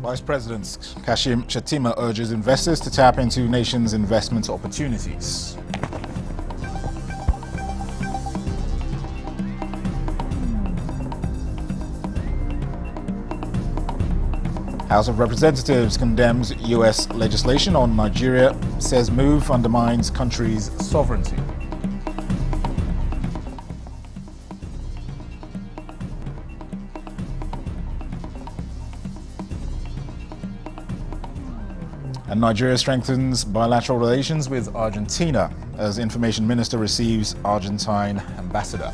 Vice President Kashim Shettima urges investors to tap into nation's investment opportunities. House of Representatives condemns U.S. legislation on Nigeria, says move undermines country's sovereignty. And Nigeria strengthens bilateral relations with Argentina as Information Minister receives Argentine ambassador.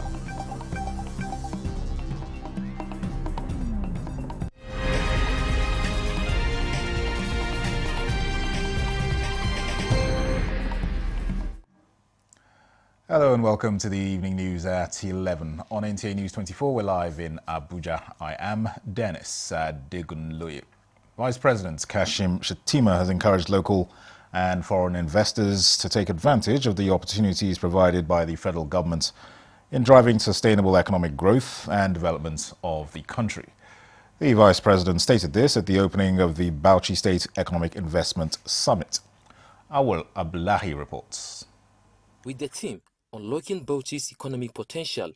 Hello and welcome to the evening news at 11 on NTA News 24. We're live in Abuja. I am Dennis Adegunloye. Vice President Kashim Shettima has encouraged local and foreign investors to take advantage of the opportunities provided by the federal government in driving sustainable economic growth and development of the country. The Vice President stated this at the opening of the Bauchi State Economic Investment Summit. Awal Abdullahi reports. With the theme Unlocking Bauchi's Economic Potential,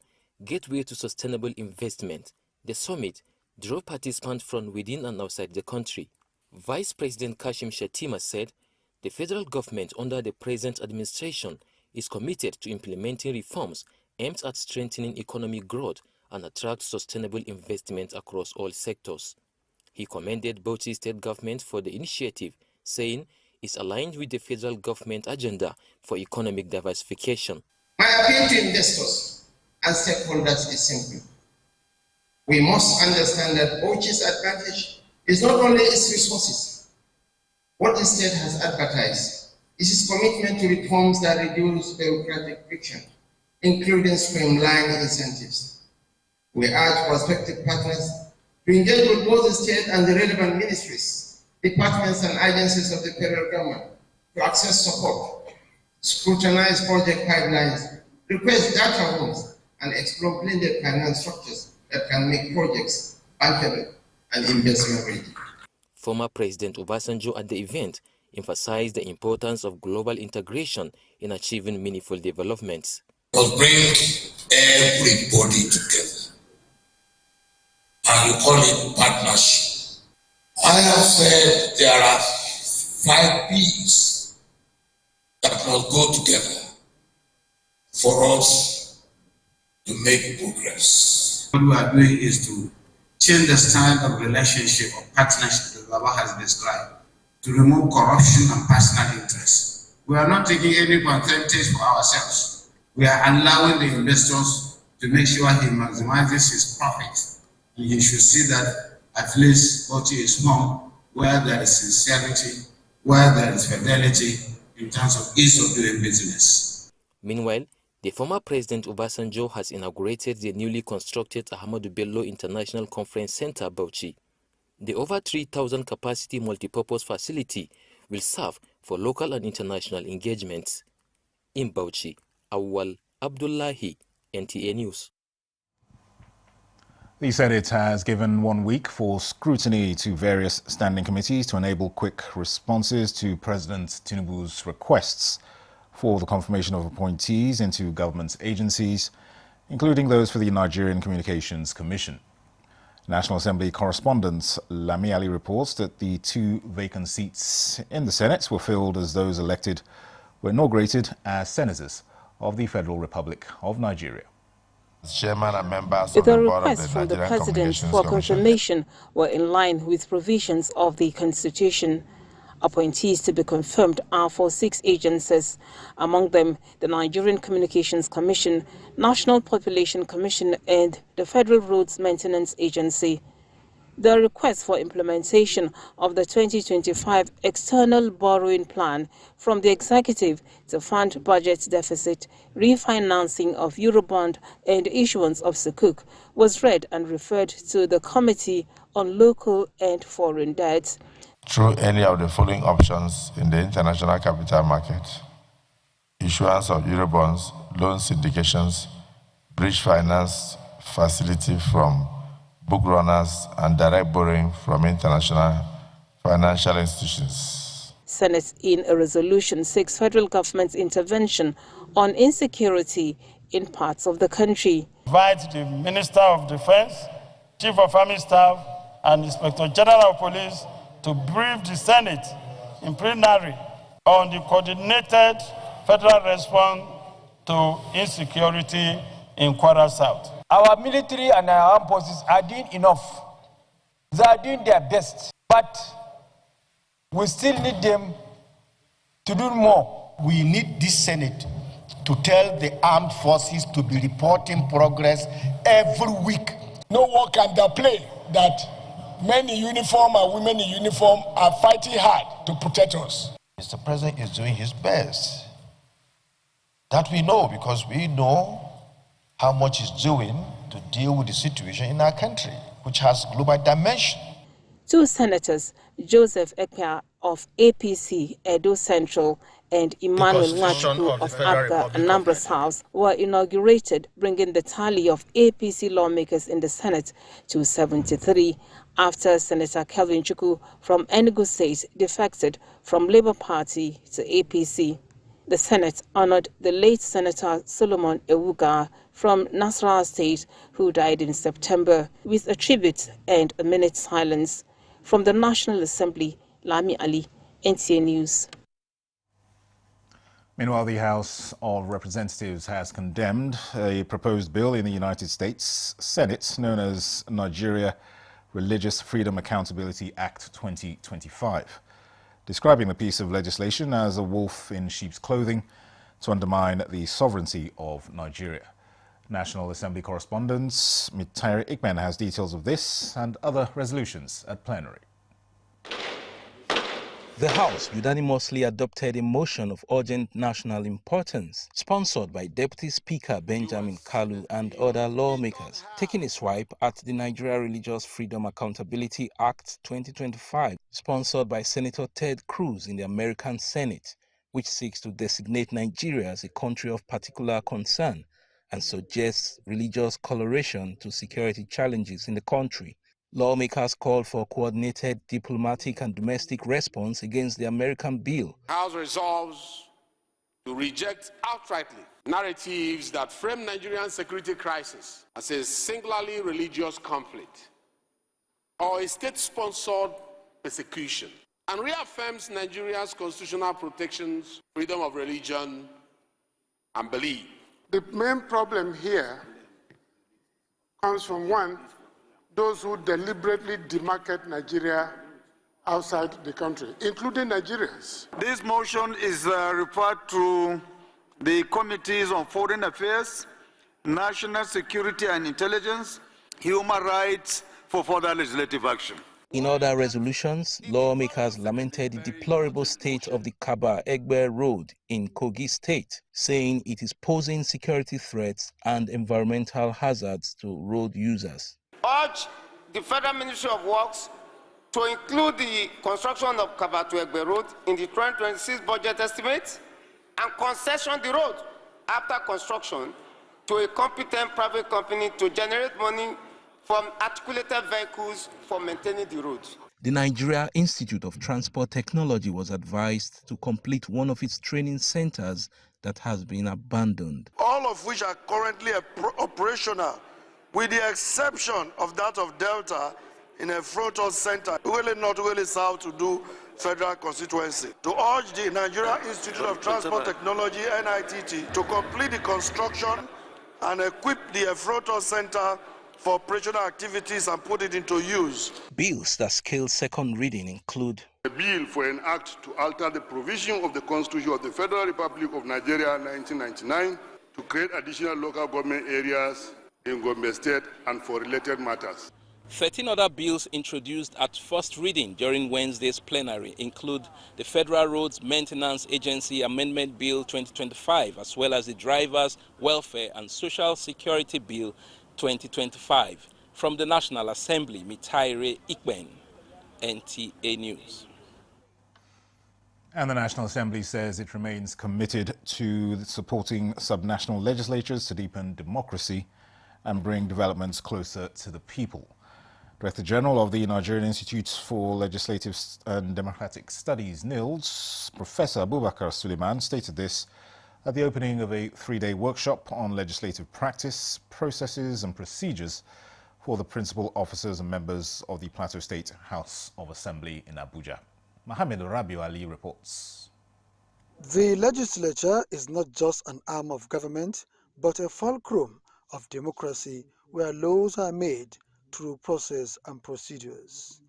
Gateway to Sustainable Investment, the summit drew participants from within and outside the country. Vice President Kashim Shettima said the federal government under the present administration is committed to implementing reforms aimed at strengthening economic growth and attract sustainable investment across all sectors. He commended Bauchi state government for the initiative, saying it's aligned with the federal government agenda for economic diversification. My appeal to investors and stakeholders is simple. We must understand that Bauchi's advantage is not only its resources. What the state has advertised is its commitment to reforms that reduce bureaucratic friction, including streamlined incentives. We urge prospective partners to engage with both the state and the relevant ministries, departments and agencies of the federal government to access support, scrutinize project pipelines, request data rooms, and explore blended finance structures that can make projects bankable and investment ready. Former President Obasanjo at the event emphasized the importance of global integration in achieving meaningful developments. Must bring everybody together, and you call it partnership. I have said there are 5 P's that must go together for us to make progress. What we are doing is to change the style of relationship or partnership that Baba has described, to remove corruption and personal interest. We are not taking any advantage for ourselves. We are allowing the investors to make sure he maximizes his profit. And he should see that at least Bauchi is home, where there is sincerity, where there is fidelity in terms of ease of doing business. Meanwhile, the former President Obasanjo has inaugurated the newly constructed Ahmadu Bello International Conference Center, Bauchi. The over 3,000 capacity multipurpose facility will serve for local and international engagements. In Bauchi, Awal Abdullahi, NTA News. The Senate has given 1 week for scrutiny to various standing committees to enable quick responses to President Tinubu's requests for the confirmation of appointees into government agencies, including those for the Nigerian Communications Commission. National Assembly correspondent Lami Ali reports that the 2 vacant seats in the Senate were filled as those elected were inaugurated as senators of the Federal Republic of Nigeria. Chairman and members of the requests from the President for confirmation were in line with provisions of the Constitution. Appointees to be confirmed are for 6 agencies, among them the Nigerian Communications Commission, National Population Commission and the Federal Roads Maintenance Agency. The request for implementation of the 2025 external borrowing plan from the executive to fund budget deficit, refinancing of Eurobond and issuance of Sukuk was read and referred to the Committee on Local and Foreign Debts. Through any of the following options in the international capital market: issuance of Eurobonds, loan syndications, bridge finance facility from book runners, and direct borrowing from international financial institutions. Senate, in a resolution, seeks federal government's intervention on insecurity in parts of the country. Invite the Minister of Defense, Chief of Army Staff, and Inspector General of Police to brief the Senate in plenary on the coordinated federal response to insecurity in Kwara South. Our military and our armed forces are doing enough. They are doing their best, but we still need them to do more. We need this Senate to tell the armed forces to be reporting progress every week. No one can downplay that men in uniform and women in uniform are fighting hard to protect us. Mr. President is doing his best. That we know, because we know how much he's doing to deal with the situation in our country, which has global dimension. Two senators, Joseph Ekpa of APC, Edo Central, and Emmanuel Nwachukwu of APGA, Anambra's House, were inaugurated, bringing the tally of APC lawmakers in the Senate to 73, after Senator Kelvin Chukwu from Enugu State defected from Labour Party to APC. The Senate honored the late Senator Solomon Ewuga from Nasarawa State, who died in September, with a tribute and a minute's silence. From the National Assembly, Lami Ali, NTA News. Meanwhile, the House of Representatives has condemned a proposed bill in the United States Senate known as Nigeria Religious Freedom Accountability Act 2025, describing the piece of legislation as a wolf in sheep's clothing to undermine the sovereignty of Nigeria. National Assembly correspondent Mitairi Ikmen has details of this and other resolutions at plenary. The House unanimously adopted a motion of urgent national importance, sponsored by Deputy Speaker Benjamin Kalu and other lawmakers, taking a swipe at the Nigeria Religious Freedom Accountability Act 2025, sponsored by Senator Ted Cruz in the American Senate, which seeks to designate Nigeria as a country of particular concern and suggests religious coloration to security challenges in the country. Lawmakers called for coordinated diplomatic and domestic response against the American bill. The House resolves to reject outrightly narratives that frame Nigerian security crisis as a singularly religious conflict or a state-sponsored persecution, and reaffirms Nigeria's constitutional protections, freedom of religion and belief. The main problem here comes from one, those who deliberately demarcate Nigeria outside the country, including Nigerians. This motion is referred to the Committees on Foreign Affairs, National Security and Intelligence, Human Rights for further legislative action. In other resolutions, lawmakers lamented the deplorable state of the Kaba-Egbe Road in Kogi State, saying it is posing security threats and environmental hazards to road users. Urge the Federal Ministry of Works to include the construction of Kaba-Egbe Road in the 2026 budget estimate and concession the road after construction to a competent private company to generate money from articulated vehicles for maintaining the road. The Nigeria Institute of Transport Technology was advised to complete one of its training centers that has been abandoned. All of which are currently operational, with the exception of that of Delta in a frontal center, Uwele North, Uwele South to do federal constituency. To urge the Nigeria Institute of Transport Technology, NITT, to complete the construction and equip the frontal center for operational activities and put it into use. Bills that scale second reading include a bill for an act to alter the provision of the Constitution of the Federal Republic of Nigeria 1999 to create additional local government areas in Gombe State and for related matters. 13 other bills introduced at first reading during Wednesday's plenary include the Federal Roads Maintenance Agency Amendment Bill 2025, as well as the Drivers' Welfare and Social Security Bill 2025. From the National Assembly, Mitairi Ikben, NTA News. And the National Assembly says it remains committed to supporting subnational legislatures to deepen democracy and bring developments closer to the people. Director General of the Nigerian Institute for Legislative and Democratic Studies, NILS, Professor Abubakar Suleiman, stated this at the opening of a 3-day workshop on legislative practice, processes and procedures for the principal officers and members of the Plateau State House of Assembly in Abuja. Mohammed Rabiu Ali reports. The legislature is not just an arm of government, but a fulcrum of democracy where laws are made through process and procedures.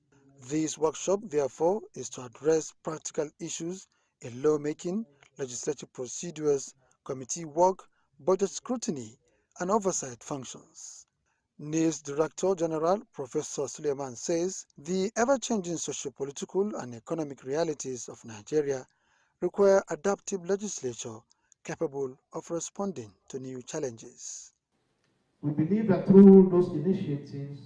This workshop, therefore, is to address practical issues in lawmaking, legislative procedures, committee work, budget scrutiny, and oversight functions. NILS Director General Professor Suleiman says the ever-changing socio-political and economic realities of Nigeria require adaptive legislature capable of responding to new challenges. We believe that through those initiatives,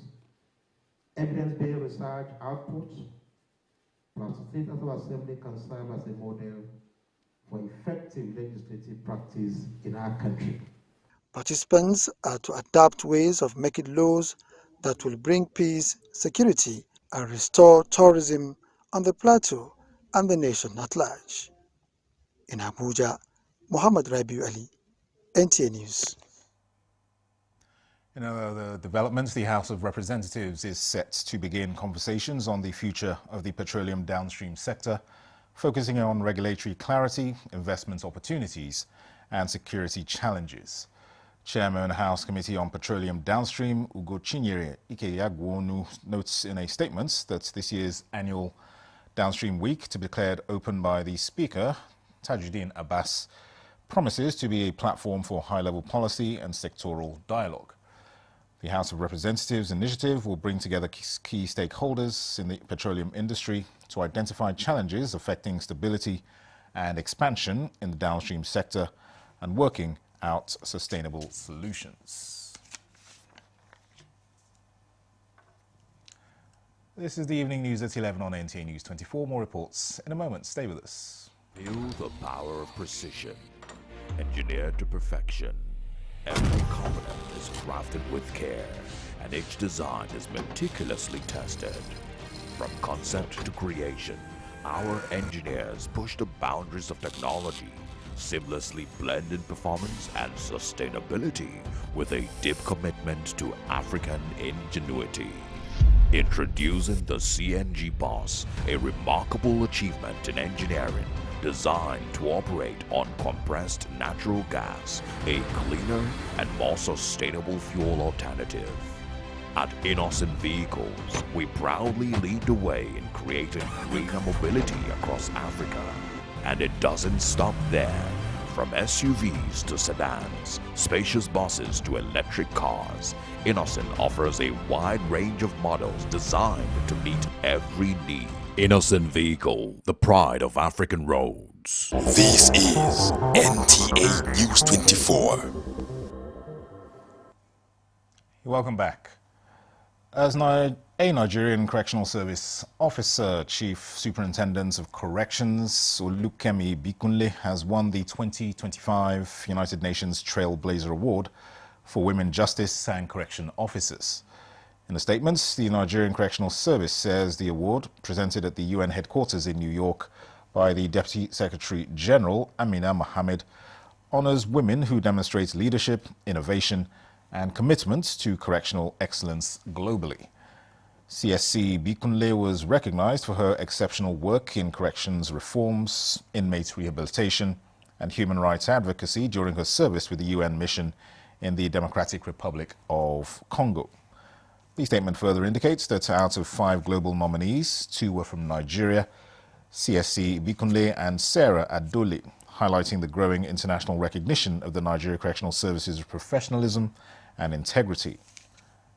evidence-based research outputs, Plateau State House of Assembly can serve as a model for effective legislative practice in our country. Participants are to adapt ways of making laws that will bring peace, security, and restore tourism on the plateau and the nation at large. In Abuja, Muhammad Rabiu Ali, NTA News. In other developments, the House of Representatives is set to begin conversations on the future of the petroleum downstream sector, focusing on regulatory clarity, investment opportunities, and security challenges. Chairman House Committee on Petroleum Downstream, Ugochinyere Ikeyagwonu, notes in a statement that this year's annual Downstream Week, to be declared open by the Speaker, Tajuddin Abbas, promises to be a platform for high-level policy and sectoral dialogue. The House of Representatives initiative will bring together key stakeholders in the petroleum industry to identify challenges affecting stability and expansion in the downstream sector and working out sustainable solutions. This is the evening news at 11 on NTA News 24. More reports in a moment. Stay with us. Feel the power of precision, engineered to perfection. Every component is crafted with care, and each design is meticulously tested. From concept to creation, our engineers push the boundaries of technology, seamlessly blending performance and sustainability with a deep commitment to African ingenuity. Introducing the CNG Boss, a remarkable achievement in engineering designed to operate on compressed natural gas, a cleaner and more sustainable fuel alternative. At Innocent Vehicles, we proudly lead the way in creating greener mobility across Africa. And it doesn't stop there. From SUVs to sedans, spacious buses to electric cars, Innocent offers a wide range of models designed to meet every need. Innocent Vehicle, the pride of African roads. This is NTA News 24. Welcome back. As a Nigerian Correctional Service officer, Chief Superintendent of Corrections Olukemi Bikunle has won the 2025 United Nations Trailblazer Award for Women Justice and Correction Officers. In a statement, the Nigerian Correctional Service says the award, presented at the UN headquarters in New York by the Deputy Secretary General Amina Mohammed, honors women who demonstrate leadership, innovation, and commitment to correctional excellence globally. CSC Bikunle was recognized for her exceptional work in corrections reforms, inmate rehabilitation, and human rights advocacy during her service with the UN mission in the Democratic Republic of Congo. The statement further indicates that out of 5 global nominees, 2 were from Nigeria, CSC Bikunle and Sarah Adole, highlighting the growing international recognition of the Nigeria Correctional Service's professionalism and integrity.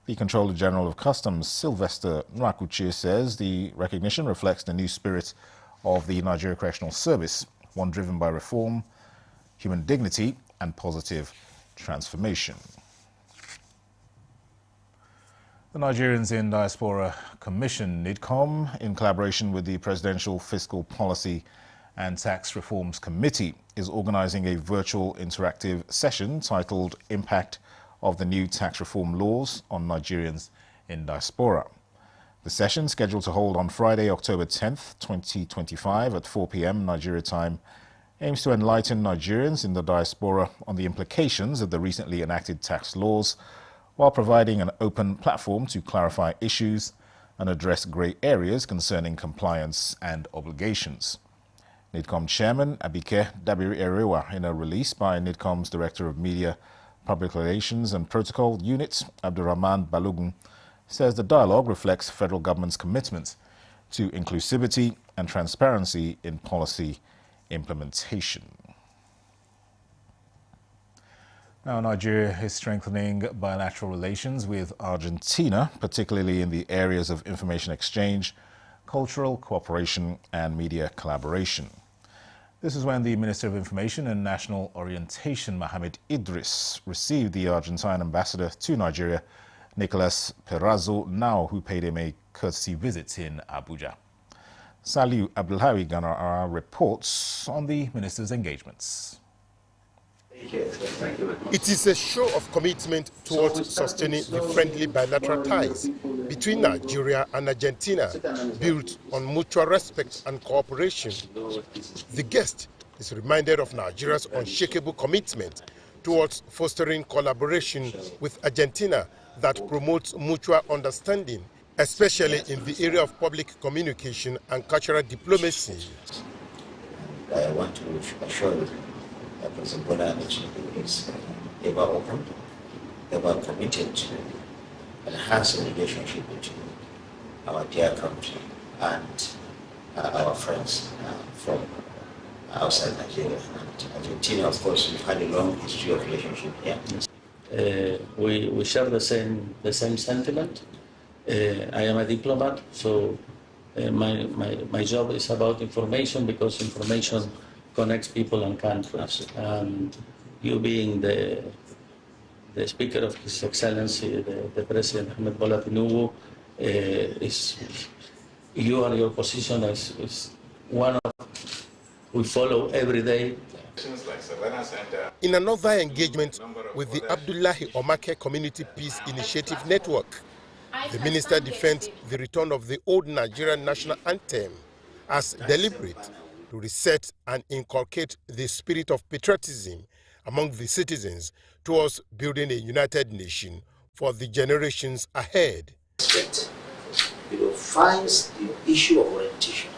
The Controller General of Customs, Sylvester Nwakuche, says the recognition reflects the new spirit of the Nigeria Correctional Service, one driven by reform, human dignity, and positive transformation. The Nigerians in Diaspora Commission, NIDCOM, in collaboration with the Presidential Fiscal Policy and Tax Reforms Committee, is organizing a virtual interactive session titled Impact of the New Tax Reform Laws on Nigerians in Diaspora. The session, scheduled to hold on Friday, October 10th, 2025 at 4 p.m. Nigeria time, aims to enlighten Nigerians in the diaspora on the implications of the recently enacted tax laws, while providing an open platform to clarify issues and address grey areas concerning compliance and obligations. NIDCOM Chairman Abike Dabiri Erewa, in a release by NIDCOM's Director of Media, Public Relations and Protocol Unit, Abdurrahman Balogun, says the dialogue reflects federal government's commitment to inclusivity and transparency in policy implementation. Now, Nigeria is strengthening bilateral relations with Argentina, particularly in the areas of information exchange, cultural cooperation and media collaboration. This is when the Minister of Information and National Orientation, Mohamed Idris, received the Argentine ambassador to Nigeria, Nicolas Perazo, now who paid him a courtesy visit in Abuja. Saliu Abdulhawi Ganara reports on the minister's engagements. It is a show of commitment towards sustaining the friendly bilateral ties between Nigeria and Argentina, built on mutual respect and cooperation. The guest is reminded of Nigeria's unshakable commitment towards fostering collaboration with Argentina that promotes mutual understanding, especially in the area of public communication and cultural diplomacy. I want to assure you that President Bola is ever open, ever committed to enhance the relationship between our dear country and our friends from outside Nigeria. And Argentina, of course, we've had a long history of relationship here. We share the same sentiment. I am a diplomat, so my job is about information, because information connects people and countries. And you being the Speaker of His Excellency, the President Ahmed Bola Tinubu, you and your position is one of we follow every day. In another engagement with the Abdullahi Omake Community Peace Initiative Network, the minister defends the return of the old Nigerian national anthem as deliberate to reset and inculcate the spirit of patriotism among the citizens towards building a united nation for the generations ahead. Finds the issue of orientation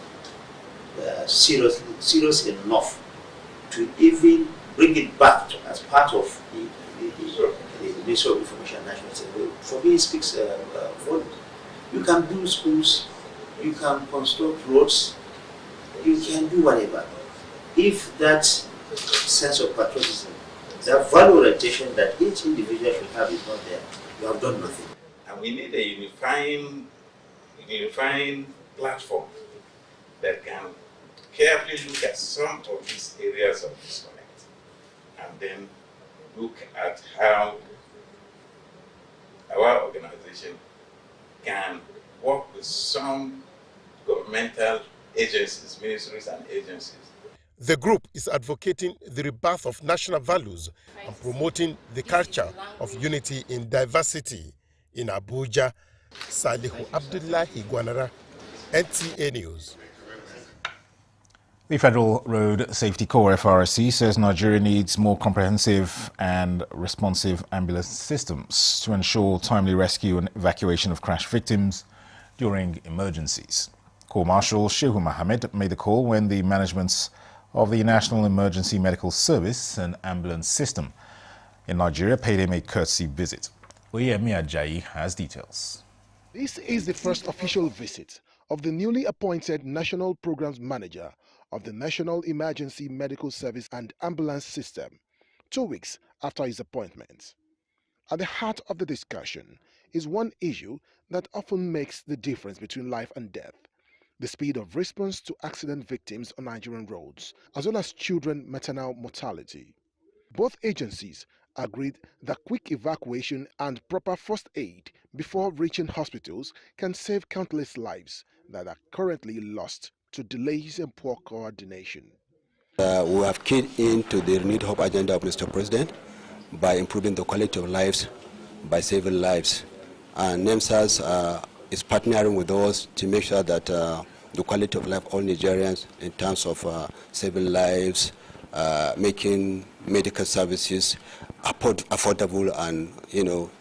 serious enough to even bring it back as part of the Ministry of Information and National Security. For me, it speaks volumes. You can build schools, you can construct roads, you can do whatever. If that sense of patriotism, that value orientation that each individual should have is not there, you have done nothing. And we need a unifying platform that can carefully look at some of these areas of disconnect and then look at how our organization can work with some governmental agencies, ministries and agencies. The group is advocating the rebirth of national values and promoting the culture of unity in diversity. In Abuja, Salihu Abdullahi Gwanara, NTA News. The Federal Road Safety Corps, FRSC, says Nigeria needs more comprehensive and responsive ambulance systems to ensure timely rescue and evacuation of crash victims during emergencies. Corps Marshal Shehu Mohammed made the call when the management of the National Emergency Medical Service and ambulance system in Nigeria paid him a courtesy visit. Oyemi Ajayi has details. This is the first official visit of the newly appointed National Programs Manager of the National Emergency Medical Service and Ambulance System, 2 weeks after his appointment. At the heart of the discussion is one issue that often makes the difference between life and death: the speed of response to accident victims on Nigerian roads, as well as children maternal mortality. Both agencies agreed that quick evacuation and proper first aid before reaching hospitals can save countless lives that are currently lost to delays and poor coordination. We have keyed into the renewed hope agenda of Mr. President by improving the quality of lives, by saving lives. And NEMSAS is partnering with us to make sure that the quality of life of all Nigerians in terms of saving lives, making medical services affordable and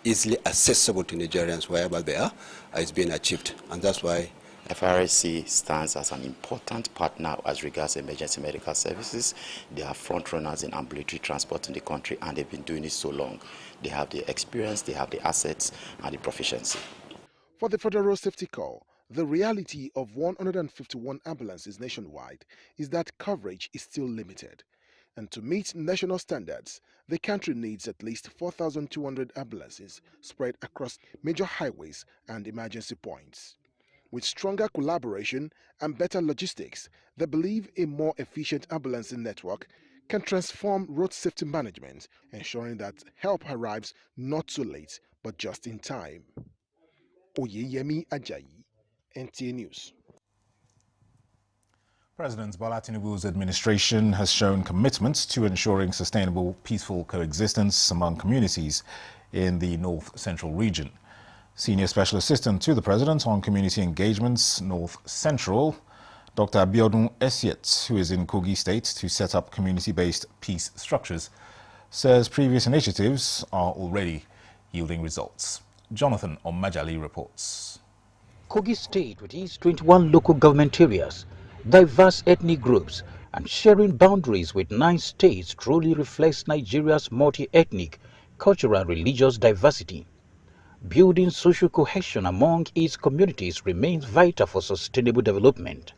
easily accessible to Nigerians wherever they are, is being achieved. And that's why FRSC stands as an important partner as regards emergency medical services. They are front runners in ambulatory transport in the country, and they've been doing it so long. They have the experience, they have the assets and the proficiency. For the Federal Road Safety Corps, the reality of 151 ambulances nationwide is that coverage is still limited. And to meet national standards, the country needs at least 4,200 ambulances spread across major highways and emergency points. With stronger collaboration and better logistics, they believe a more efficient ambulancing network can transform road safety management, ensuring that help arrives not too late, but just in time. Oyeyemi Ajayi, NTA News. President Bola Tinubu's administration has shown commitment to ensuring sustainable, peaceful coexistence among communities in the North Central region. Senior Special Assistant to the President on Community Engagements, North Central, Dr. Abiodun Esiet, who is in Kogi State to set up community-based peace structures, says previous initiatives are already yielding results. Jonathan Omajali reports. Kogi State, with its 21 local government areas, diverse ethnic groups, and sharing boundaries with 9 states, truly reflects Nigeria's multi-ethnic, cultural and religious diversity. Building social cohesion among its communities remains vital for sustainable development.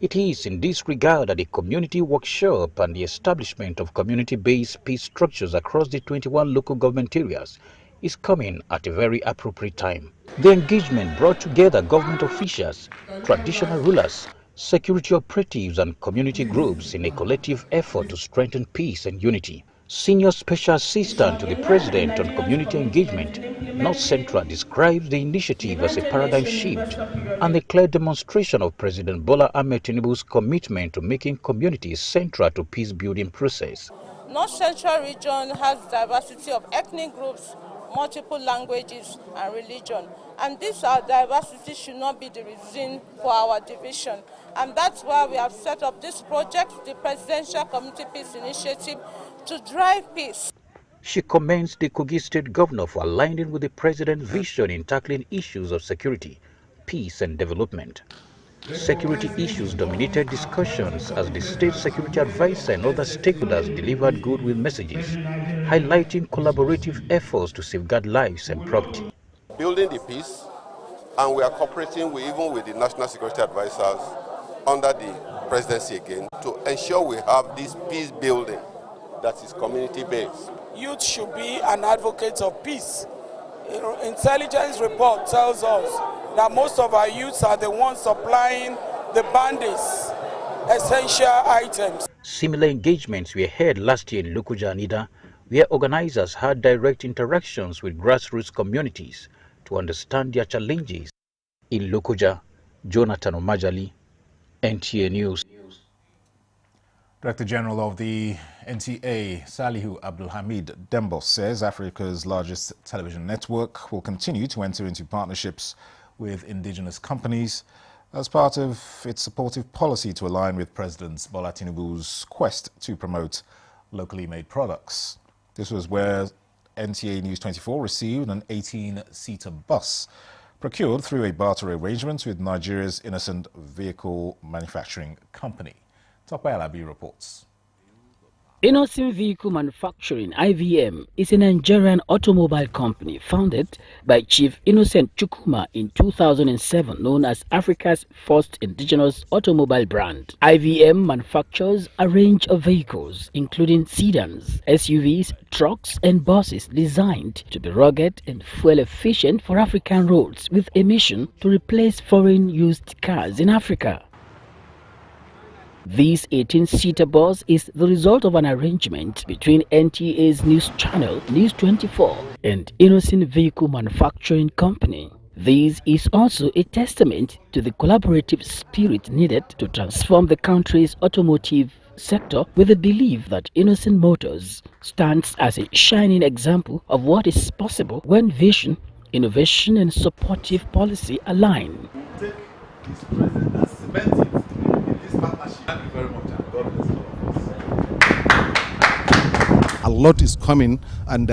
It is in this regard that a community workshop and the establishment of community-based peace structures across the 21 local government areas is coming at a very appropriate time. The engagement brought together government officials, traditional rulers, security operatives and community groups in a collective effort to strengthen peace and unity. Senior Special Assistant to the President on Community Engagement, North Central, describes the initiative as a paradigm shift and a clear demonstration of President Bola Ahmed Tinubu's commitment to making communities central to peace-building process. North Central region has diversity of ethnic groups, multiple languages and religion, and this diversity should not be the reason for our division. And that's why we have set up this project, the Presidential Community Peace Initiative, to drive peace. She commends the Kogi State Governor for aligning with the President's vision in tackling issues of security, peace and development. Security issues dominated discussions as the State Security Advisor and other stakeholders delivered goodwill messages, highlighting collaborative efforts to safeguard lives and property. Building the peace, and we are cooperating even with the National Security Advisors under the presidency again to ensure we have this peace building that is community-based. Youth should be an advocate of peace. Intelligence report tells us that most of our youths are the ones supplying the bandits essential items. Similar engagements were held last year in Lokoja and Ida, where organizers had direct interactions with grassroots communities to understand their challenges. In Lokoja, Jonathan Omajali, NTA News. Director General of the NTA, Salihu Abdulhamid Dembos, says Africa's largest television network will continue to enter into partnerships with indigenous companies as part of its supportive policy to align with President Bola Tinubu's quest to promote locally made products. This was where NTA News 24 received an 18-seater bus procured through a barter arrangement with Nigeria's Innocent Vehicle Manufacturing Company. Tope Alabi reports. Innocent Vehicle Manufacturing, IVM, is a Nigerian automobile company founded by Chief Innocent Chukwuma in 2007, known as Africa's first indigenous automobile brand. IVM manufactures a range of vehicles, including sedans, SUVs, trucks, and buses designed to be rugged and fuel efficient for African roads, with a mission to replace foreign used cars in Africa. This 18-seater bus is the result of an arrangement between NTA's news channel, News 24, and Innocent Vehicle Manufacturing Company. This is also a testament to the collaborative spirit needed to transform the country's automotive sector, with the belief that Innocent Motors stands as a shining example of what is possible when vision Innovation and supportive policy align. Take this president and cement it in this partnership. Thank you very much, and God bless you. A lot is coming, and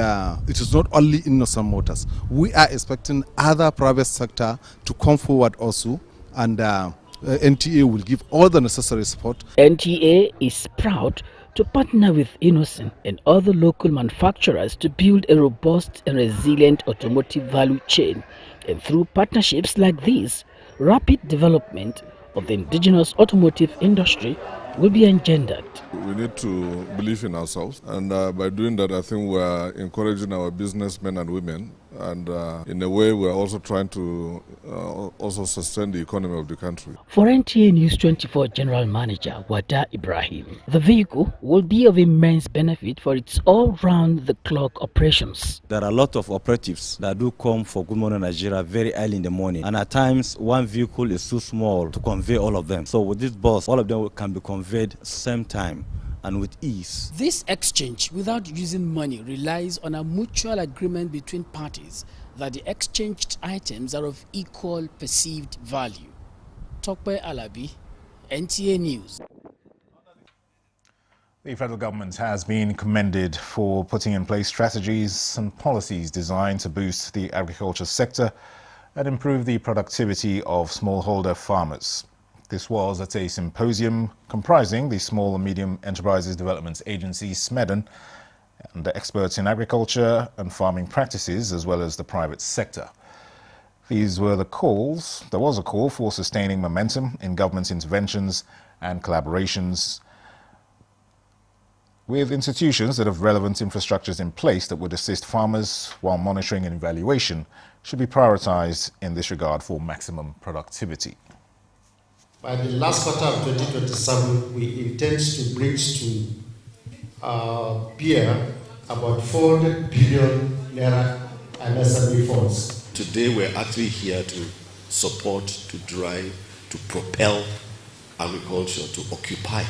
it is not only Innocent Motors. We are expecting other private sector to come forward also, and NTA will give all the necessary support. NTA is proud to partner with Innocent and other local manufacturers to build a robust and resilient automotive value chain. And through partnerships like these, rapid development of the indigenous automotive industry will be engendered. We need to believe in ourselves, and by doing that, I think we are encouraging our businessmen and women, and in a way we are also trying to also sustain the economy of the country. For NTA News 24 General Manager Wada Ibrahim, the vehicle will be of immense benefit for its all-round-the-clock operations. There are a lot of operatives that do come for Good Morning Nigeria very early in the morning, and at times one vehicle is too small to convey all of them. So with this bus, all of them can be conveyed same time and with ease. This exchange without using money relies on a mutual agreement between parties that the exchanged items are of equal perceived value. Tokpe Alabi, NTA News. The federal government has been commended for putting in place strategies and policies designed to boost the agriculture sector and improve the productivity of smallholder farmers. This was at a symposium comprising the Small and Medium Enterprises Development Agency, SMEDEN, and the experts in agriculture and farming practices, as well as the private sector. These were the calls. There was a call for sustaining momentum in government interventions and collaborations with institutions that have relevant infrastructures in place that would assist farmers, while monitoring and evaluation should be prioritized in this regard for maximum productivity. By the last quarter of 2027, we intend to bring to bear about 400 billion naira MSME funds. Today, we're actually here to support, to drive, to propel agriculture to occupy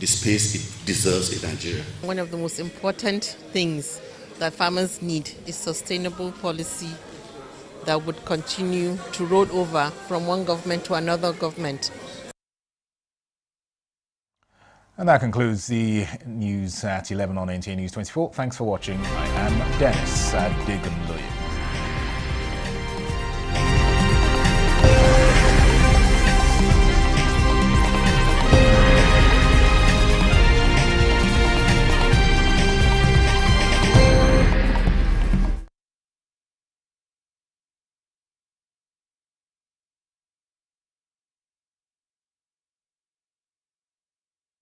the space it deserves in Nigeria. One of the most important things that farmers need is sustainable policy that would continue to roll over from one government to another government. And that concludes the news at 11 on NTA News 24. Thanks for watching. I am Dennis Adigunloye.